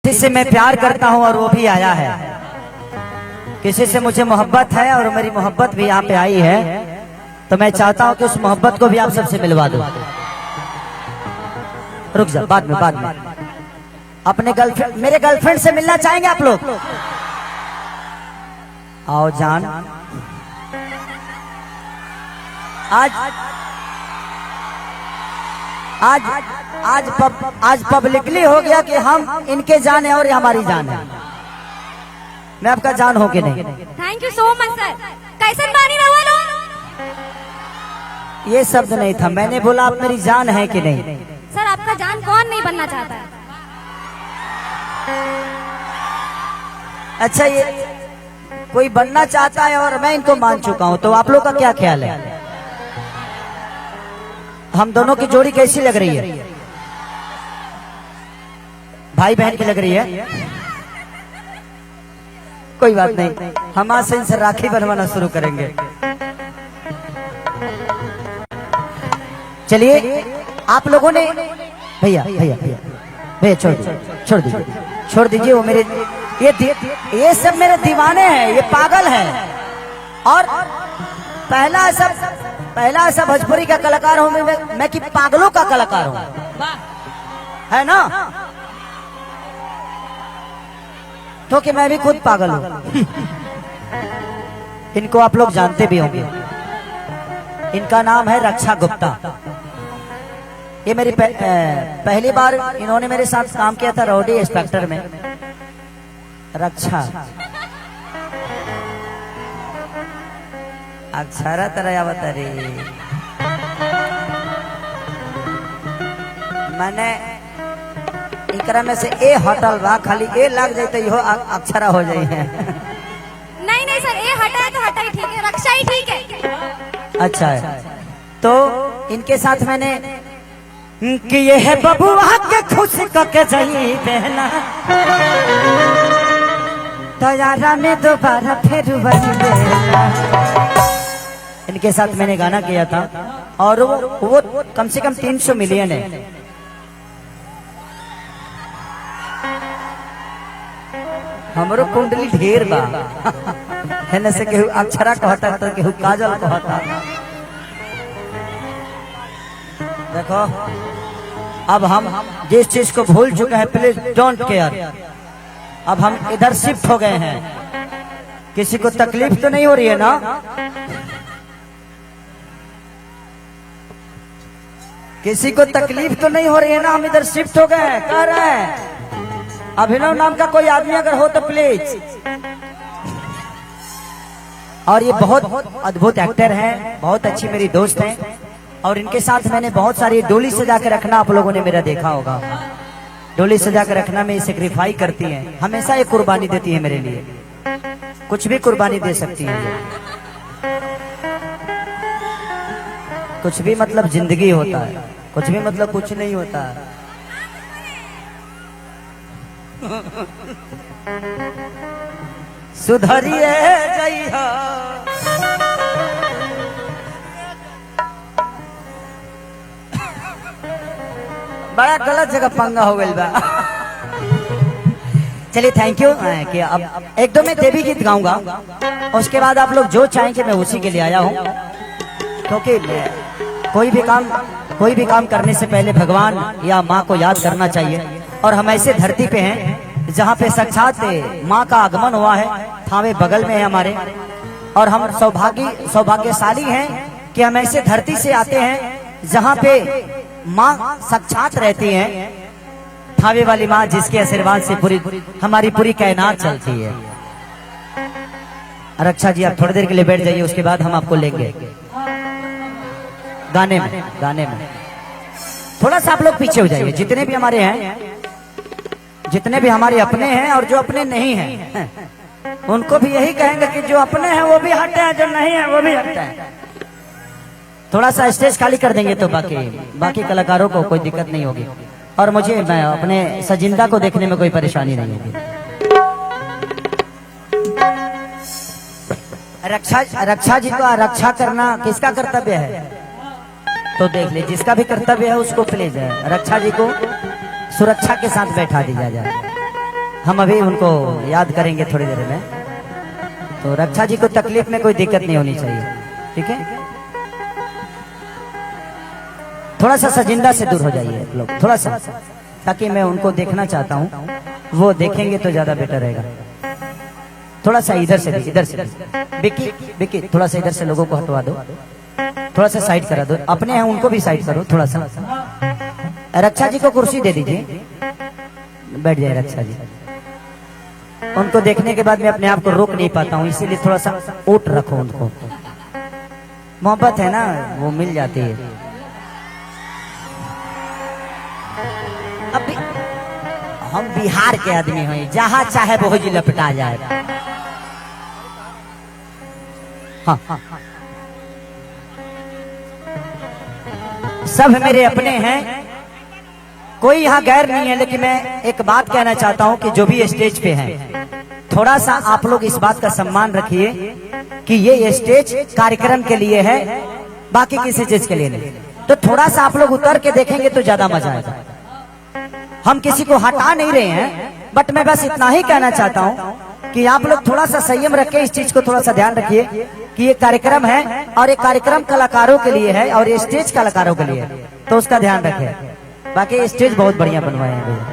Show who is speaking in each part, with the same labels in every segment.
Speaker 1: किसी से मैं प्यार करता हूँ और वो भी आया है, किसी से मुझे मोहब्बत है और मेरी मोहब्बत भी यहाँ पे आई है, तो मैं चाहता हूँ कि उस मोहब्बत को भी आप सबसे मिलवा दो। रुक जा, बाद में अपने गर्लफ्रेंड, मेरे गर्लफ्रेंड से मिलना चाहेंगे आप लोग? आओ जान। आज पब्लिकली हो गया कि हम इनके जान है और ये हमारी जान है। मैं आपका जान हो कि नहीं?
Speaker 2: Thank you so much sir. कैसे बानी रहो लो?
Speaker 1: ये शब्द नहीं था, मैंने बोला आप मेरी जान है कि नहीं।
Speaker 2: सर आपका जान कौन नहीं बनना चाहता है?
Speaker 1: अच्छा, ये कोई बनना चाहता है और मैं इनको मान चुका हूं, तो आप लोग का क्या ख्याल है? हम दोनों की जोड़ी कैसी लग रही है? भाई बहन की लग रही है? कोई बात नहीं, हम आज से इनसे राखी बनवाना शुरू करेंगे। चलिए आप लोगों ने, भैया भैया भैया भैया छोड़ दीजिए। वो मेरे ये सब मेरे दीवाने हैं, ये पागल हैं। और पहला ऐसा भोजपुरी का कलाकार हूं मैं कि पागलों का कलाकार हूं, है ना? तो कि मैं भी खुद पागल हूं। इनको आप लोग जानते भी होंगे, इनका नाम है रक्षा गुप्ता। ये मेरी पहली बार इन्होंने मेरे साथ काम किया था रॉडी इंस्पेक्टर में। रक्षा अक्षरा तरह अवतरी मैंने इकरा में से ए होटल बा, खाली ए लग जाते हो अक्षरा हो जाए है।
Speaker 2: नहीं सर, ए हटा है तो हटा ही ठीक है, रक्षा ही ठीक है।
Speaker 1: अच्छा है, तो इनके साथ मैंने कि ये है बबुआ के खुश के जाई बहना तैयारा में दोबारा फिर वही बेला। इनके साथ मैंने गाना किया था और वो कम से कम 300 मिलियन है। हमरो कुंडली ढेर बा है न से केहू अक्षरा कहता तो केहू काजल कहता। देखो अब हम जिस चीज को भूल चुके हैं, प्लीज डोंट केयर। अब हम इधर शिफ्ट हो गए हैं, किसी को तकलीफ तो नहीं हो रही है ना? किसी को तकलीफ तो नहीं हो रही है ना? हम इधर शिफ्ट हो गए हैं, कह रहे हैं। अभिनव नाम का कोई आदमी अगर हो तो प्लीज। और ये बहुत अद्भुत एक्टर हैं, बहुत अच्छी मेरी दोस्त हैं, और इनके साथ मैंने बहुत सारी डोली सजा के रखना आप लोगों ने मेरा देखा होगा। डोली सजा के रखना में सेक्रीफाई करती हैं, हमेशा ये कुर्बानी देती है मेरे लिए। कुछ भी कुर्बानी दे सकती है, कुछ भी मतलब जिंदगी होता है, कुछ भी मतलब कुछ नहीं होता है। सुधरिए जइहा बड़ा गलत जगह पंगा हो गई बा। चलिए थैंक यू। कि अब एक दो मैं देवी गीत गाऊंगा, उसके बाद आप लोग जो चाहेंगे मैं उसी के लिए आया हूँ, क्योंकि कोई भी काम करने से पहले भगवान या माँ को याद करना चाहिए। और हम ऐसे धरती पे हैं जहाँ पे साक्षात माँ का आगमन हुआ है, थावे बगल में है हमारे, और हम सौभाग्यशाली हैं कि हम ऐसे धरती से आते हैं जहाँ पे माँ साक्षात रहती हैं, थावे वाली माँ, जिसके आशीर्वाद से हमारी पूरी कायनात चलती है। रक्षा जी आप थोड़ी देर के लिए बैठ जाइए, उसके बाद हम आपको लेंगे गाने में। थोड़ा सा आप लोग पीछे हो जाइए, जितने भी हमारे हैं, जितने भी हमारे अपने हैं और जो अपने नहीं हैं, उनको भी यही कहेंगे कि जो अपने हैं वो भी हटे हैं, जो नहीं है वो भी हटे हैं। थोड़ा सा स्टेज खाली कर देंगे तो बाकी कलाकारों को कोई दिक्कत नहीं होगी, और मुझे मैं अपने सजिंदा को देखने में कोई परेशानी नहीं होगी। रक्षा जी को रक्षा करना किसका कर्तव्य है? तो देख ले, जिसका भी कर्तव्य है उसको प्लीज रक्षा जी को सुरक्षा के साथ बैठा दिया जाए। हम अभी उनको याद करेंगे थोड़ी देर में। तो रक्षा जी को तकलीफ में कोई दिक्कत नहीं होनी चाहिए, ठीक है। थोड़ा सा सजिंदा से दूर हो जाइए आप लोग, थोड़ा सा, ताकि मैं उनको देखना चाहता हूँ, वो देखेंगे तो ज्यादा बेटर रहेगा। थोड़ा सा इधर से, इधर से विकी, विकी थोड़ा सा इधर से लोगों को हटवा दो, थोड़ा सा साइड करा दो, अपने हैं उनको भी साइड करो थोड़ा सा। रक्षा जी को कुर्सी दे दीजिए, बैठ जाए रक्षा जी। उनको देखने के बाद मैं अपने आप को रोक नहीं पाता हूँ, इसीलिए थोड़ा सा ओट रखो उनको। मोहब्बत है ना, वो मिल जाती है। अभी हम बिहार के आदमी हैं, जहां चाहे वो जी लपटा जाए। हाँ, सब मेरे अपने हैं, कोई यहाँ गैर नहीं है। लेकिन मैं एक बात कहना चाहता हूँ कि जो भी स्टेज पे हैं, थोड़ा सा आप लोग इस बात का सम्मान रखिए कि ये स्टेज कार्यक्रम के लिए है, बाकी किसी चीज के लिए नहीं। तो थोड़ा सा आप लोग उतर के देखेंगे तो ज्यादा मजा आएगा। हम किसी को हटा नहीं रहे हैं, बट मैं बस इतना ही कहना चाहता हूँ कि आप लोग थोड़ा सा संयम रखें, इस चीज को थोड़ा सा ध्यान रखिए कि ये कार्यक्रम है और ये कार्यक्रम कलाकारों के लिए है और ये स्टेज कलाकारों के लिए है, तो उसका ध्यान रखें। बाकी स्टेज बहुत बढ़िया बनवाए हैं भैया,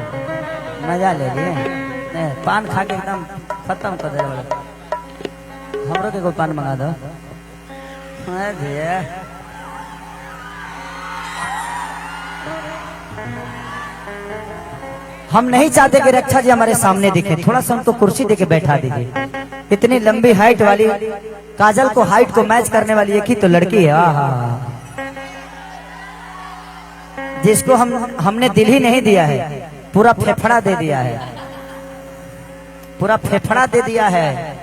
Speaker 1: मजा ले लिए। पान खा के एकदम खत्म कर दे। हमरो के कोई पान मंगा दो भैया। हम नहीं चाहते कि रक्षा जी हमारे सामने दिखे, थोड़ा सा उनको कुर्सी देके बैठा दीजिए। इतनी लंबी हाइट वाली, काजल को हाइट को मैच करने वाली एक ही तो लड़की है, आहा, जिसको हमने दिल ही नहीं दिया है, पूरा फेफड़ा दे दिया है, पूरा फेफड़ा दे दिया है,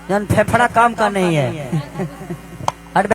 Speaker 1: जन फेफड़ा काम का नहीं है।